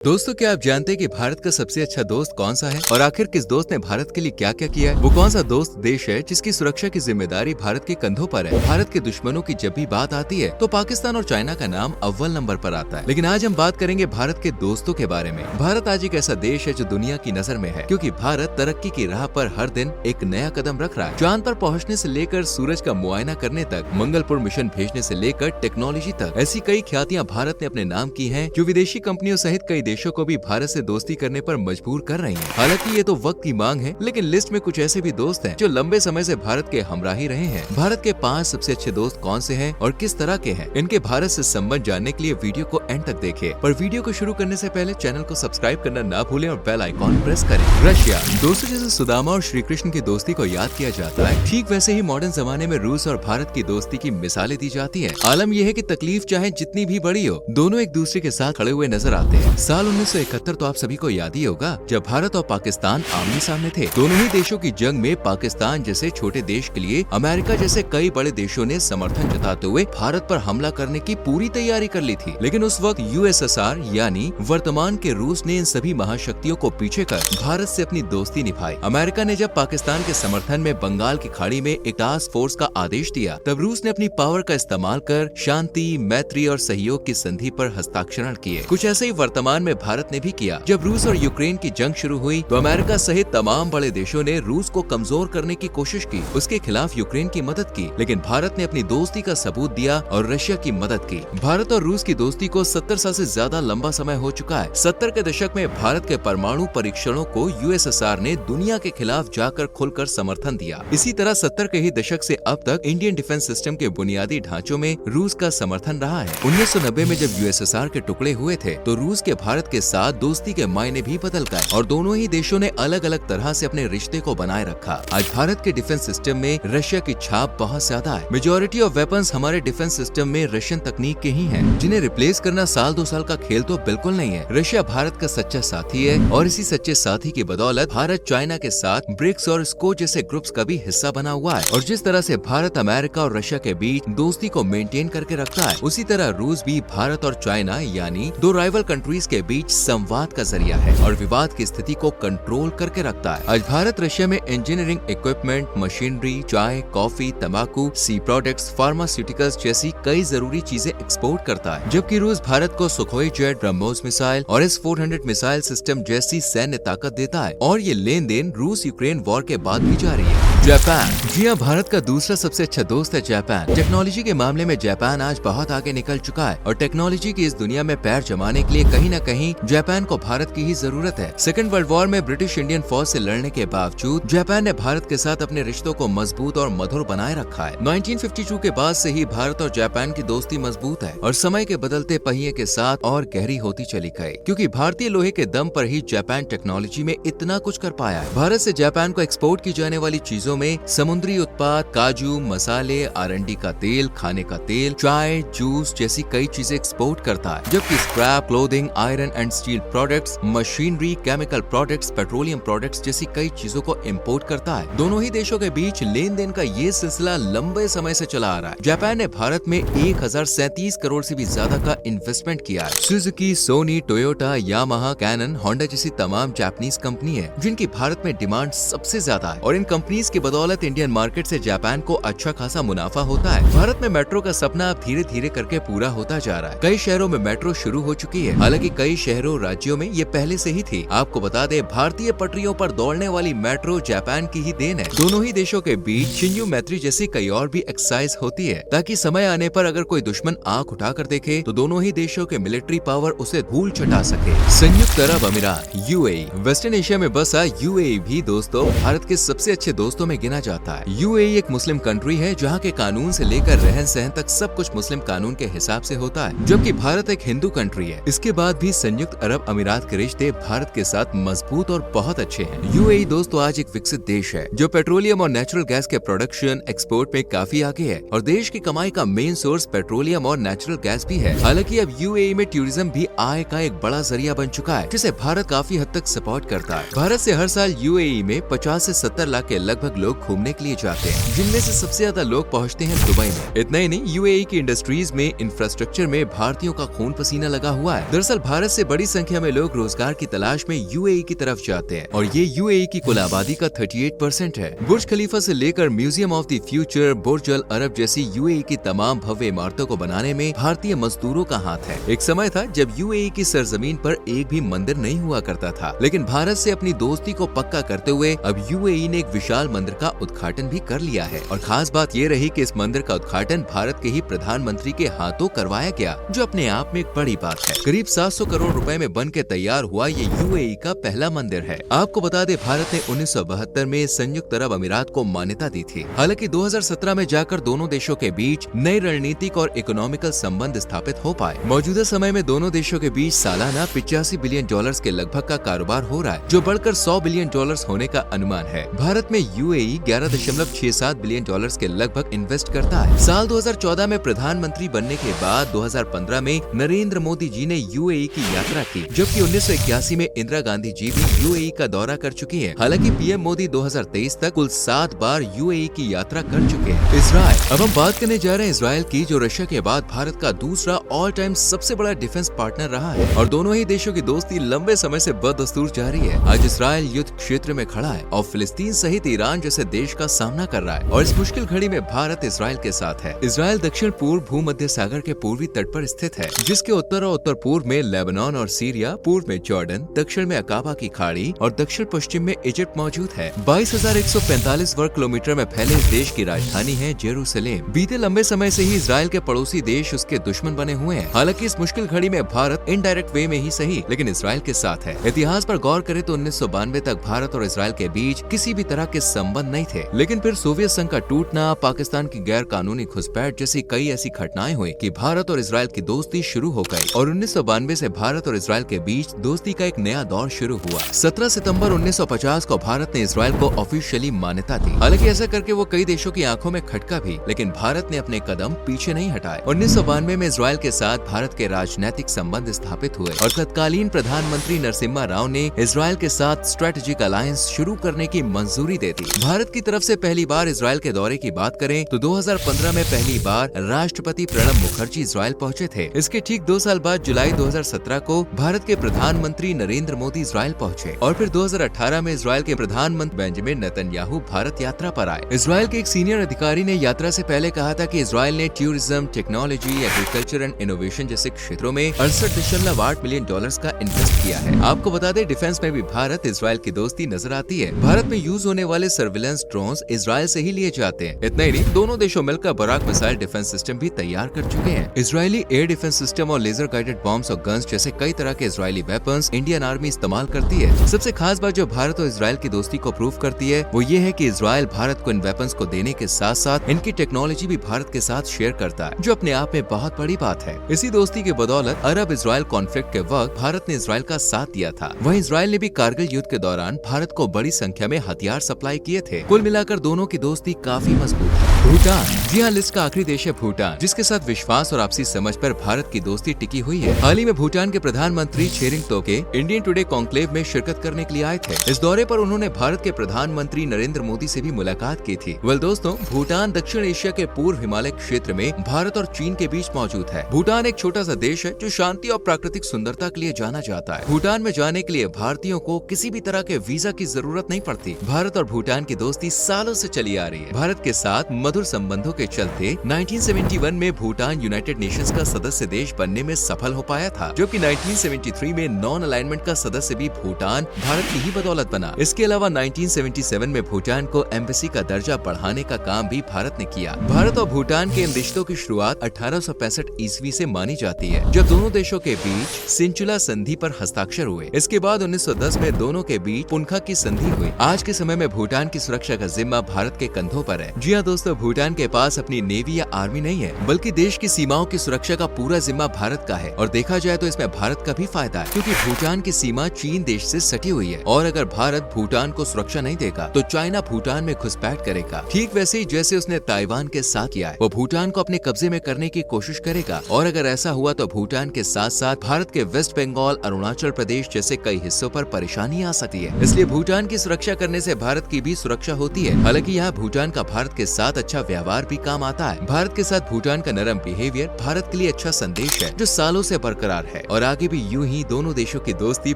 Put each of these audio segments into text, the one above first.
दोस्तों, क्या आप जानते हैं कि भारत का सबसे अच्छा दोस्त कौन सा है और आखिर किस दोस्त ने भारत के लिए क्या क्या किया है? वो कौन सा दोस्त देश है जिसकी सुरक्षा की जिम्मेदारी भारत के कंधों पर है? भारत के दुश्मनों की जब भी बात आती है तो पाकिस्तान और चाइना का नाम अव्वल नंबर पर आता है। लेकिन आज हम बात करेंगे भारत के दोस्तों के बारे में। भारत आज एक ऐसा देश है जो दुनिया की नजर में है, क्योंकि भारत तरक्की की राह पर हर दिन एक नया कदम रख रहा है। चांद पर पहुँचने से लेकर सूरज का मुआयना करने तक, मंगलपुर मिशन भेजने से लेकर टेक्नोलॉजी तक, ऐसी कई ख्यातियाँ भारत ने अपने नाम की है जो विदेशी कंपनियों सहित कई देशों को भी भारत से दोस्ती करने पर मजबूर कर रही हैं। हालांकि ये तो वक्त की मांग है, लेकिन लिस्ट में कुछ ऐसे भी दोस्त हैं जो लंबे समय से भारत के हमराही रहे हैं। भारत के 5 सबसे अच्छे दोस्त कौन से हैं और किस तरह के हैं, इनके भारत से संबंध जानने के लिए वीडियो को एंड तक देखें। पर वीडियो को शुरू करने से पहले चैनल को सब्सक्राइब करना ना भूलें और बेल आइकॉन प्रेस करें। रशिया। दोस्तों, जैसे सुदामा और श्री कृष्ण की दोस्ती को याद किया जाता है, ठीक वैसे ही मॉडर्न जमाने में रूस और भारत की दोस्ती की मिसालें दी जाती है। आलम यह है कि तकलीफ चाहे जितनी भी बड़ी हो, दोनों एक दूसरे के साथ खड़े हुए नजर आते हैं। साल 1971 तो आप सभी को याद ही होगा, जब भारत और पाकिस्तान आमने सामने थे। दोनों ही देशों की जंग में पाकिस्तान जैसे छोटे देश के लिए अमेरिका जैसे कई बड़े देशों ने समर्थन जताते हुए भारत पर हमला करने की पूरी तैयारी कर ली थी। लेकिन उस वक्त यूएसएसआर यानी वर्तमान के रूस ने इन सभी महाशक्तियों को पीछे कर भारत से अपनी दोस्ती निभाई। अमेरिका ने जब पाकिस्तान के समर्थन में बंगाल की खाड़ी में एक टास्क फोर्स का आदेश दिया, तब रूस ने अपनी पावर का इस्तेमाल कर शांति, मैत्री और सहयोग की संधि पर हस्ताक्षर किए। कुछ ऐसे ही वर्तमान में भारत ने भी किया। जब रूस और यूक्रेन की जंग शुरू हुई तो अमेरिका सहित तमाम बड़े देशों ने रूस को कमजोर करने की कोशिश की, उसके खिलाफ यूक्रेन की मदद की। लेकिन भारत ने अपनी दोस्ती का सबूत दिया और रशिया की मदद की। भारत और रूस की दोस्ती को 70 साल से ज्यादा लंबा समय हो चुका है। 70 के दशक में भारत के परमाणु परीक्षणों को यूएसएसआर ने दुनिया के खिलाफ जाकर खुलकर समर्थन दिया। इसी तरह 70 के ही दशक से अब तक इंडियन डिफेंस सिस्टम के बुनियादी ढांचों में रूस का समर्थन रहा है। 1990 में जब यूएसएसआर के टुकड़े हुए थे तो रूस के भारत के साथ दोस्ती के मायने भी बदल गए और दोनों ही देशों ने अलग अलग तरह से अपने रिश्ते को बनाए रखा। आज भारत के डिफेंस सिस्टम में रशिया की छाप बहुत ज्यादा है। मेजॉरिटी ऑफ वेपन्स हमारे डिफेंस सिस्टम में रशियन तकनीक के ही हैं, जिन्हें रिप्लेस करना साल 2 साल का खेल तो बिल्कुल नहीं है। रशिया भारत का सच्चा साथी है और इसी सच्चे साथी की बदौलत भारत चाइना के साथ ब्रिक्स और स्को जैसे ग्रुप्स का भी हिस्सा बना हुआ है। और जिस तरह से भारत अमेरिका और रशिया के बीच दोस्ती को मेंटेन करके रखता है, उसी तरह रूस भी भारत और चाइना यानी दो राइवल कंट्रीज के बीच संवाद का जरिया है और विवाद की स्थिति को कंट्रोल करके रखता है। आज भारत रशिया में इंजीनियरिंग इक्विपमेंट, मशीनरी, चाय, कॉफी, तंबाकू, सी प्रोडक्ट्स, फार्मास्यूटिकल्स जैसी कई जरूरी चीजें एक्सपोर्ट करता है, जबकि रूस भारत को सुखोई जेट, ब्रह्मोस मिसाइल और S-400 मिसाइल सिस्टम जैसी सैन्य ताकत देता है। और ये लेन देन रूस यूक्रेन वॉर के बाद भी जारी है। जापान। जी हाँ, भारत का दूसरा सबसे अच्छा दोस्त है जापान। टेक्नोलॉजी के मामले में जापान आज बहुत आगे निकल चुका है और टेक्नोलॉजी की इस दुनिया में पैर जमाने के लिए कहीं न कहीं जापान को भारत की ही जरूरत है। सेकेंड वर्ल्ड वॉर में ब्रिटिश इंडियन फौज से लड़ने के बावजूद जापान ने भारत के साथ अपने रिश्तों को मजबूत और मधुर बनाए रखा है। 1952 के बाद से ही भारत और जापान की दोस्ती मजबूत है और समय के बदलते पहिए के साथ और गहरी होती चली गई, क्योंकि भारतीय लोहे के दम पर ही जापान टेक्नोलॉजी में इतना कुछ कर पाया है। भारत से जापान को एक्सपोर्ट की जाने वाली चीजों में समुद्री उत्पाद, काजू, मसाले, R&D का तेल, खाने का तेल, चाय, जूस जैसी कई चीजें एक्सपोर्ट करता है, जबकि scrap, clothing, iron and steel products, machinery, chemical products, petroleum products जैसी कई चीजों को इंपोर्ट करता है। दोनों ही देशों के बीच लेन देन का ये सिलसिला लंबे समय से चला आ रहा है। जापान ने भारत में 1037 करोड़ से भी ज्यादा का इन्वेस्टमेंट किया है। Suzuki, Sony, Toyota, Yamaha, Canon, Honda जैसी तमाम जापानीज कंपनी है जिनकी भारत में डिमांड सबसे ज्यादा है और इन कंपनीज की बदौलत इंडियन मार्केट से जापान को अच्छा खासा मुनाफा होता है। भारत में मेट्रो का सपना अब धीरे धीरे करके पूरा होता जा रहा है। कई शहरों में मेट्रो शुरू हो चुकी है, हालांकि कई शहरों राज्यों में ये पहले से ही थी। आपको बता दें, भारतीय पटरियों पर दौड़ने वाली मेट्रो जापान की ही देन है। दोनों ही देशों के बीच शिंजू मैत्री जैसी कई और भी एक्सरसाइज होती है, ताकि समय आने पर अगर कोई दुश्मन आंख उठाकर देखे तो दोनों ही देशों के मिलिट्री पावर उसे धूल चटा सके। संयुक्त अरब अमीरात यूएई। वेस्टर्न एशिया में बसा यूएई भी दोस्तों भारत के सबसे अच्छे दोस्तों में गिना जाता है। यूएई एक मुस्लिम कंट्री है जहाँ के कानून से लेकर रहन सहन तक सब कुछ मुस्लिम कानून के हिसाब से होता है, जबकि भारत एक हिंदू कंट्री है। इसके बाद भी संयुक्त अरब अमीरात के रिश्ते भारत के साथ मजबूत और बहुत अच्छे हैं। यूएई दोस्तों आज एक विकसित देश है जो पेट्रोलियम और नेचुरल गैस के प्रोडक्शन, एक्सपोर्ट में काफी आगे है और देश की कमाई का मेन सोर्स पेट्रोलियम और नेचुरल गैस भी है। हालांकि अब यूएई में टूरिज्म भी आय का एक बड़ा जरिया बन चुका है, जिसे भारत काफी हद तक सपोर्ट करता है। भारत से हर साल यूएई में 50 से 70 लाख के लगभग लोग घूमने के लिए जाते हैं, जिनमें से सबसे ज्यादा लोग पहुंचते हैं दुबई में। इतना ही नहीं, यूएई की इंडस्ट्रीज में, इंफ्रास्ट्रक्चर में भारतीयों का खून पसीना लगा हुआ है। दरअसल भारत से बड़ी संख्या में लोग रोजगार की तलाश में यूएई की तरफ जाते हैं और ये यूएई की कुल आबादी का 38% है। बुर्ज खलीफा से लेकर म्यूजियम ऑफ द फ्यूचर, बुर्ज अल अरब जैसी यूएई की तमाम भव्य इमारतों को बनाने में भारतीय मजदूरों का हाथ है। एक समय था जब यूएई की सरजमीन पर एक भी मंदिर नहीं हुआ करता था, लेकिन भारत से अपनी दोस्ती को पक्का करते हुए अब यूएई ने एक विशाल मंदिर का उद्घाटन भी कर लिया है। और खास बात ये रही कि इस मंदिर का उद्घाटन भारत के ही प्रधानमंत्री के हाथों करवाया गया, जो अपने आप में एक बड़ी बात है। करीब 700 करोड़ रुपए में बन के तैयार हुआ ये यूएई का पहला मंदिर है। आपको बता दें, भारत ने 1972 में संयुक्त अरब अमीरात को मान्यता दी थी। हालांकि 2017 में जाकर दोनों देशों के बीच नए रणनीतिक और इकोनॉमिकल संबंध स्थापित हो पाए। मौजूदा समय में दोनों देशों के बीच सालाना 85 बिलियन डॉलर्स के लगभग का कारोबार हो रहा है, जो बढ़कर 100 बिलियन डॉलर्स होने का अनुमान है। भारत में यूएई 11.67 बिलियन डॉलर्स के लगभग इन्वेस्ट करता है। साल 2014 में प्रधानमंत्री बनने के बाद 2015 में नरेंद्र मोदी जी ने यूएई की यात्रा की, जबकि 1981 में इंदिरा गांधी जी भी यूएई का दौरा कर चुकी हैं। हालांकि पीएम मोदी 2023 तक कुल 7 बार यूएई की यात्रा कर चुके हैं। इजराइल, अब हम बात करने जा रहे हैं इजराइल की, जो रशिया के बाद भारत का दूसरा ऑल टाइम सबसे बड़ा डिफेंस पार्टनर रहा है और दोनों ही देशों की दोस्ती लंबे समय से बदस्तूर जारी है। आज इजराइल युद्ध क्षेत्र में खड़ा है और फिलिस्तीन सहित ईरान जैसे देश का सामना कर रहा है और इस मुश्किल घड़ी में भारत इजराइल के साथ है। इजराइल दक्षिण पूर्व भूमध्य सागर के पूर्वी तट पर स्थित है, जिसके उत्तर और उत्तर पूर्व में लेबनान और सीरिया, पूर्व में जॉर्डन, दक्षिण में अकाबा की खाड़ी और दक्षिण पश्चिम में इजिप्ट मौजूद है। 22,145 वर्ग किलोमीटर में फैले इस देश की राजधानी है जेरूसलेम। बीते लंबे समय से ही इजराइल के पड़ोसी देश उसके दुश्मन बने हुए हैं। हालांकि इस मुश्किल घड़ी में भारत इनडायरेक्ट वे में ही सही, लेकिन इजराइल के साथ है। इतिहास पर गौर करें तो 1992 तक भारत और इजराइल के बीच किसी भी तरह के संबंध नहीं थे, लेकिन फिर सोवियत संघ का टूटना, पाकिस्तान की गैर कानूनी घुसपैठ जैसी कई ऐसी घटनाएं हुई कि भारत और इजराइल की दोस्ती शुरू हो गई और 1992 से भारत और इजराइल के बीच दोस्ती का एक नया दौर शुरू हुआ। 17 सितंबर 1950 को भारत ने इजराइल को ऑफिशियली मान्यता दी। हालांकि ऐसा करके वो कई देशों की आंखों में खटका भी, लेकिन भारत ने अपने कदम पीछे नहीं हटाए। 1992 में इजराइल के साथ भारत के राजनीतिक संबंध स्थापित हुए और तत्कालीन प्रधानमंत्री नरसिम्हा राव ने इजराइल के साथ स्ट्रेटेजिक अलायंस शुरू करने की मंजूरी दे दी। भारत की तरफ से पहली बार इजराइल के दौरे की बात करें तो 2015 में पहली बार राष्ट्रपति प्रणब मुखर्जी इजराइल पहुंचे थे। इसके ठीक 2 साल बाद जुलाई 2017 को भारत के प्रधानमंत्री नरेंद्र मोदी इजराइल पहुंचे और फिर 2018 में इजराइल के प्रधानमंत्री बेंजामिन नेतन्याहू भारत यात्रा पर आए। इजराइल के एक सीनियर अधिकारी ने यात्रा से पहले कहा था कि इजराइल ने tourism, technology, agriculture and innovation जैसे क्षेत्रों में 68.8 मिलियन डॉलर्स का इन्वेस्ट किया है। आपको बता दें, डिफेंस में भी भारत इजराइल की दोस्ती नजर आती है। भारत में यूज होने वाले सर्विलेंस ड्रोन्स इजराइल से ही लिए जाते हैं। इतना ही नहीं, दोनों देशों मिलकर बराक मिसाइल डिफेंस सिस्टम भी तैयार कर चुके हैं। इजरायली एयर डिफेंस सिस्टम और लेजर गाइडेड बॉम्ब्स और गन्स जैसे कई तरह के इजरायली वेपन्स इंडियन आर्मी इस्तेमाल करती है। सबसे खास बात जो भारत और इजराइल की दोस्ती को प्रूव करती है वो ये है कि इजराइल भारत को इन वेपन्स को देने के साथ साथ इनकी टेक्नोलॉजी भी भारत के साथ शेयर करता है, जो अपने आप में बहुत बड़ी बात है। इसी दोस्ती की बदौलत अरब इजराइल कॉन्फ्लिक्ट के वक्त भारत ने इजराइल का साथ दिया था। वहीं इजराइल ने भी कारगिल युद्ध के दौरान भारत को बड़ी संख्या में हथियार सप्लाई किए थे। कुल मिलाकर दोनों की दोस्ती काफी मजबूत है। भूटान, जी हाँ, लिस्ट का आखिरी देश है भूटान, जिसके साथ विश्वास और आपसी समझ पर भारत की दोस्ती टिकी हुई है। हाल ही में भूटान के प्रधानमंत्री Tshering Tobgay Indian Today Conclave में शिरकत करने के लिए आए थे। इस दौरे पर उन्होंने भारत के प्रधानमंत्री नरेंद्र मोदी से भी मुलाकात की थी। वेल दोस्तों, भूटान दक्षिण एशिया के पूर्व हिमालय क्षेत्र में भारत और चीन के बीच मौजूद है। भूटान एक छोटा सा देश है जो शांति और प्राकृतिक सुंदरता के लिए जाना जाता है। भूटान में जाने के लिए भारतीयों को किसी भी तरह के वीजा की जरूरत नहीं पड़ती। भारत और भूटान की दोस्ती सालों से चली आ रही है। भारत के साथ मधुर संबंधों के चलते 1971 में भूटान यूनाइटेड नेशंस का सदस्य देश बनने में सफल हो पाया था, जबकि 1973 में नॉन अलाइनमेंट का सदस्य भी भूटान भारत की ही बदौलत बना। इसके अलावा 1977 में भूटान को एम्बेसी का दर्जा बढ़ाने का काम भी भारत ने किया। भारत और भूटान के इन रिश्तों की शुरुआत 1865 ईस्वी से मानी जाती है, जब दोनों देशों के बीच सिंचुला संधि पर हस्ताक्षर हुए। इसके बाद 1910 में दोनों के बीच पुनखा की संधि हुई। आज के समय में भूटान की सुरक्षा का जिम्मा भारत के कंधों पर है। जी हाँ दोस्तों, भूटान के पास अपनी नेवी या आर्मी नहीं है, बल्कि देश की सीमाओं की सुरक्षा का पूरा जिम्मा भारत का है। और देखा जाए तो इसमें भारत का भी फायदा है, क्योंकि भूटान की सीमा चीन देश से सटी हुई है और अगर भारत भूटान को सुरक्षा नहीं देगा तो चाइना भूटान में घुसपैठ करेगा। ठीक वैसे ही जैसे उसने ताइवान के साथ किया है, वो भूटान को अपने कब्जे में करने की कोशिश करेगा। और अगर ऐसा हुआ तो भूटान के साथ साथ भारत के वेस्ट बंगाल, अरुणाचल प्रदेश जैसे कई हिस्सों पर परेशानी आ सकती है। इसलिए भूटान की सुरक्षा करने से भारत की भी सुरक्षा होती है। हालांकि यहाँ भूटान का भारत के साथ अच्छा व्यवहार भी काम आता है। भारत के साथ भूटान का नरम बिहेवियर भारत के लिए अच्छा संदेश है, जो सालों से बरकरार है और आगे भी यूं ही दोनों देशों की दोस्ती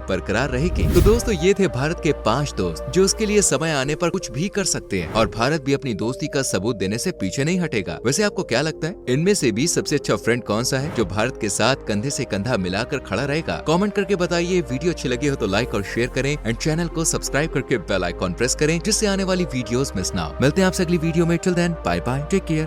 बरकरार रहेगी। तो दोस्तों, ये थे भारत के 5 दोस्त जो उसके लिए समय आने पर कुछ भी कर सकते हैं और भारत भी अपनी दोस्ती का सबूत देने से पीछे नहीं हटेगा। वैसे आपको क्या लगता है, इनमें से भी सबसे अच्छा फ्रेंड कौन सा है जो भारत के साथ कंधे से कंधा मिलाकर खड़ा रहेगा? कमेंट करके बताइए। वीडियो अच्छी लगी हो तो लाइक और शेयर करें एंड चैनल को सब्सक्राइब करके बेल आइकॉन प्रेस करें, जिससे आने वाली वीडियोस मिस ना हो। मिलते हैं आपसे अगली वीडियो में। Till then, bye bye, take care.